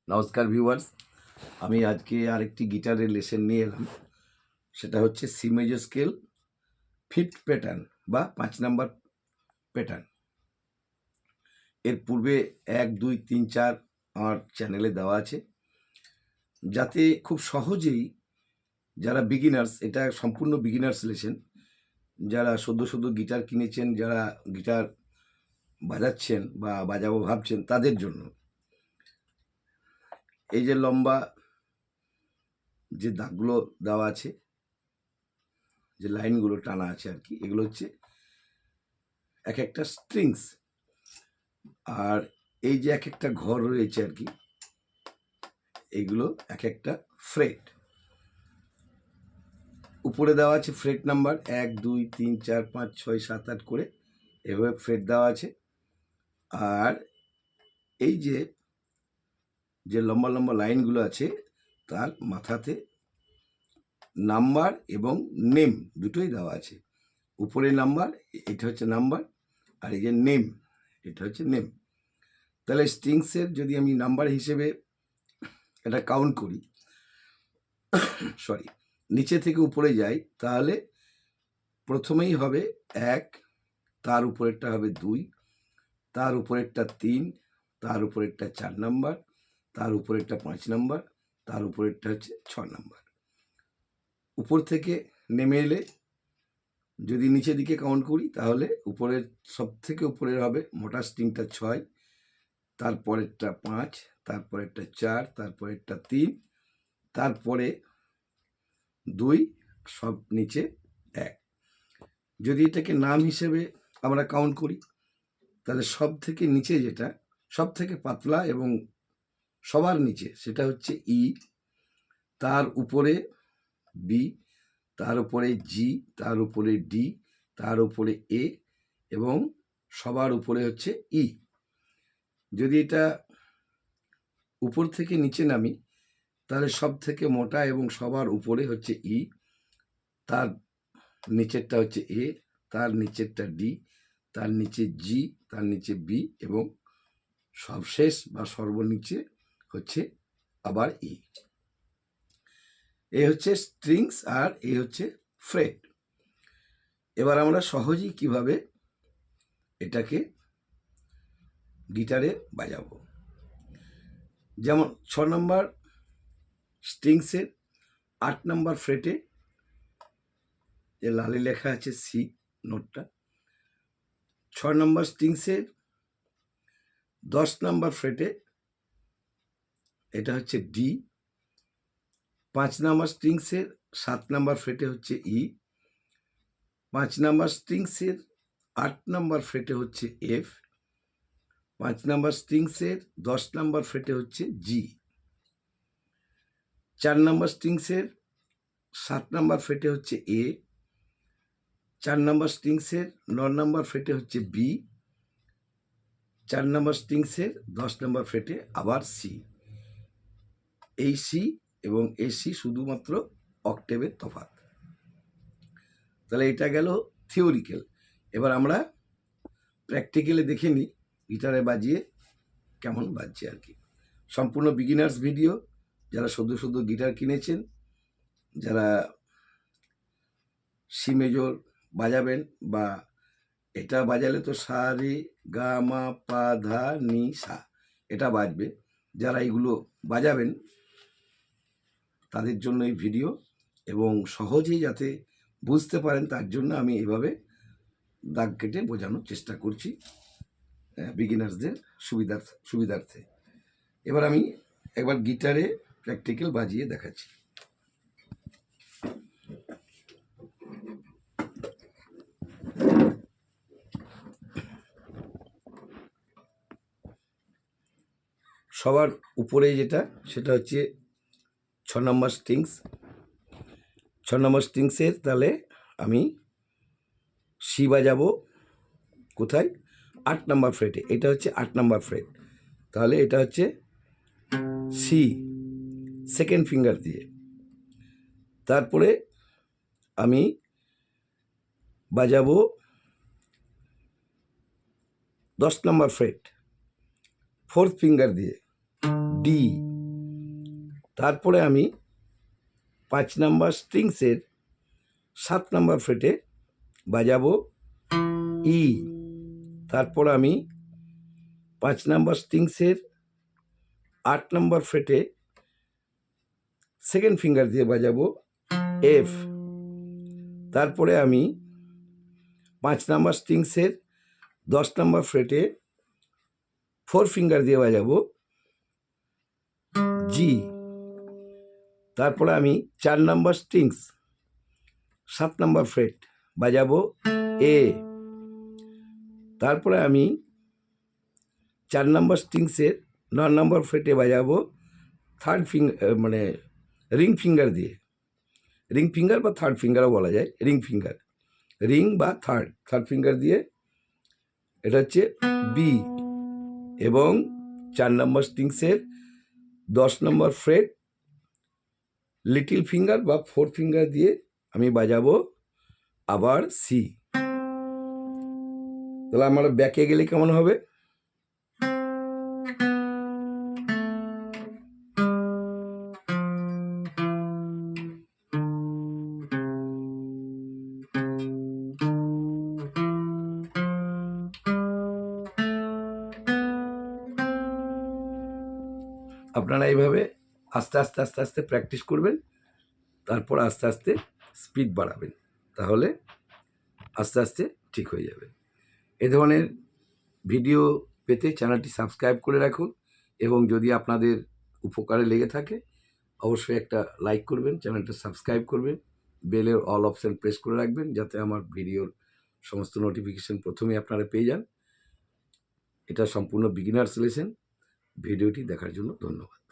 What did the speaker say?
নমস্কার ভিউয়ার্স, আমি আজকে আরেকটি গিটারের লেসন নিয়ে এলাম। সেটা হচ্ছে C major scale fifth pattern বা 5 নম্বর প্যাটার্ন। এর পূর্বে 1, 2, 3, 4 আমার চ্যানেলে দেওয়া আছে, যাতে খুব সহজেই যারা বিগিনার্স, এটা সম্পূর্ণ বিগিনার্স লেসন, যারা সদ্য গিটার কিনেছেন, যারা গিটার বাজাচ্ছেন বা বাজাবো ভাবছেন তাদের জন্য। এই যে লম্বা যে দাগগুলো দেওয়া আছে, যে লাইনগুলো টানা আছে আর কি, এগুলো হচ্ছে এক একটা স্ট্রিংস। আর এই যে এক একটা ঘর রয়েছে আর কি, এইগুলো এক একটা ফ্রেট। উপরে দেওয়া আছে ফ্রেট নাম্বার 1, 2, 3, 4, 5, 6, 7, 8 করে এভাবে ফ্রেট দেওয়া আছে। আর এই যে যে লম্বা লম্বা লাইনগুলো আছে, তার মাথাতে নাম্বার এবং নেম দুটোই দেওয়া আছে। উপরে নাম্বার, এটা হচ্ছে নাম্বার, আর এই যে নেম, এটা হচ্ছে নেম। তাহলে স্ট্রিংসের যদি আমি নাম্বার হিসেবে এটা কাউন্ট করি, সরি, নিচে থেকে উপরে যাই, তাহলে প্রথমেই হবে 1, তার উপরেরটা হবে 2, তার উপরেরটা 3, তার উপরেরটা 4 নাম্বার, তার উপরেরটা 5 নাম্বার, তার উপরেরটা হচ্ছে 6 নাম্বার। উপর থেকে নেমে এলে যদি নিচের দিকে কাউন্ট করি, তাহলে উপরের সব থেকে উপরের হবে মোটা স্ট্রিংটা 6, তারপরেরটা 5, তারপরেরটা 4, তারপরেরটা 3, তারপরে 2, সব নিচে 1। যদি এটাকে নাম হিসেবে আমরা কাউন্ট করি, তাহলে সব থেকে নিচে যেটা সব থেকে পাতলা এবং সবার নিচে, সেটা হচ্ছে ই, তার উপরে বি, তার উপরে জি, তার উপরে ডি, তার উপরে এ, এবং সবার উপরে হচ্ছে ই। যদি এটা উপর থেকে নিচে নামি, তাহলে সব থেকে মোটা এবং সবার উপরে হচ্ছে ই, তার নিচেরটা হচ্ছে এ, তার নিচেরটা ডি, তার নিচে জি, তার নিচে বি, এবং সবশেষ বা সর্বনিচে হচ্ছে আবার ই। এই হচ্ছে স্ট্রিংস আর এই হচ্ছে ফ্রেট। এবার আমরা সহজেই কিভাবে এটাকে গিটারে বাজাবো। যেমন 6 নম্বর স্ট্রিংসের 8 নম্বর ফ্রেটে যে লালে লেখা আছে সি নোটটা, 6 নম্বর স্ট্রিংসের 10 নম্বর ফ্রেটে এটা হচ্ছে ডি, 5 নম্বর স্ট্রিংসের 7 নম্বর ফ্রেটে হচ্ছে ই, 5 নম্বর স্ট্রিংসের 8 নম্বর ফ্রেটে হচ্ছে এফ, 5 নম্বর স্ট্রিংসের 10 নম্বর ফ্রেটে হচ্ছে জি, 4 নম্বর স্ট্রিংসের 7 নম্বর ফ্রেটে হচ্ছে এ, 4 নম্বর স্ট্রিংসের 9 নম্বর ফ্রেটে হচ্ছে বি, 4 নম্বর স্ট্রিংসের 10 নম্বর ফ্রেটে আবার সি। এই সি এবং এই সি শুধুমাত্র অক্টেভের তফাৎ। তাহলে এটা গেল থিওরিক্যাল। এবার আমরা প্র্যাকটিক্যালে দেখে নিই গিটারে বাজিয়ে কেমন বাজছে আর কি। সম্পূর্ণ বিগিনার্স ভিডিও। যারা সদ্য গিটার কিনেছেন, যারা সি মেজর বাজাবেন, বা এটা বাজালে তো সা রে গা মা পা ধা নি সা, এটা বাজবে, যারা এইগুলো বাজাবেন তাদের জন্য এই ভিডিও, এবং সহজেই যাতে বুঝতে পারেন তার জন্য আমি এইভাবে দাগ কেটে বোঝানোর চেষ্টা করছি বিগিনার্সদের সুবিধার্থে। এবার আমি একবার গিটারে প্র্যাকটিক্যাল বাজিয়ে দেখাচ্ছি। সবার উপরে যেটা, সেটা হচ্ছে 6 নম্বর স্ট্রিংস। 6 নম্বর স্ট্রিংসের তাহলে আমি সি বাজাবো কোথায়? 8 নম্বর ফ্রেটে। এটা হচ্ছে 8 নম্বর ফ্রেট, তাহলে এটা হচ্ছে সি সেকেন্ড ফিঙ্গার দিয়ে। তারপরে আমি বাজাবো 10 নম্বর ফ্রেট ফোর্থ ফিঙ্গার দিয়ে, ডি, তারপরে আমি 5 নাম্বার স্ট্রিংসের 7 নাম্বার ফ্রেটে বাজাবো ই। তারপর আমি 5 নাম্বার স্ট্রিংসের 8 নাম্বার ফ্রেটে সেকেন্ড ফিঙ্গার দিয়ে বাজাবো এফ। তারপরে আমি 5 নাম্বার স্ট্রিংসের 10 নাম্বার ফ্রেটে 4 ফিঙ্গার দিয়ে বাজাবো জি। তারপরে আমি 4 নাম্বার স্ট্রিংস 7 নাম্বার ফ্রেট বাজাবো এ। তারপরে আমি 4 নাম্বার স্ট্রিংসের 9 নাম্বার ফ্রেটে বাজাবো থার্ড ফিঙ্গার, মানে রিং ফিঙ্গার দিয়ে, রিং ফিঙ্গার বা থার্ড ফিঙ্গারও বলা যায়, রিং ফিঙ্গার, রিং বা থার্ড ফিঙ্গার দিয়ে, এটা হচ্ছে বি। এবং 4 নম্বর স্ট্রিংসের 10 নম্বর ফ্রেট লিটিল ফিঙ্গার বা 4 ফিঙ্গার দিয়ে আমি বাজাবো আবার সি। তাহলে আমার ব্যাকে গেলে কেমন হবে? আপনারা এইভাবে আস্তে আস্তে আস্তে আস্তে প্র্যাকটিস করবেন, তারপর আস্তে আস্তে স্পিড বাড়াবেন, তাহলে আস্তে আস্তে ঠিক হয়ে যাবে। এ ধরনের ভিডিও পেতে চ্যানেলটি সাবস্ক্রাইব করে রাখুন, এবং যদি আপনাদের উপকারে লেগে থাকে অবশ্যই একটা লাইক করবেন, চ্যানেলটা সাবস্ক্রাইব করবেন, বেলের অল অপশান প্রেস করে রাখবেন যাতে আমার ভিডিওর সমস্ত নোটিফিকেশন প্রথমে আপনারা পেয়ে যান। এটা সম্পূর্ণ বিগিনার্স লেসন। ভিডিওটি দেখার জন্য ধন্যবাদ।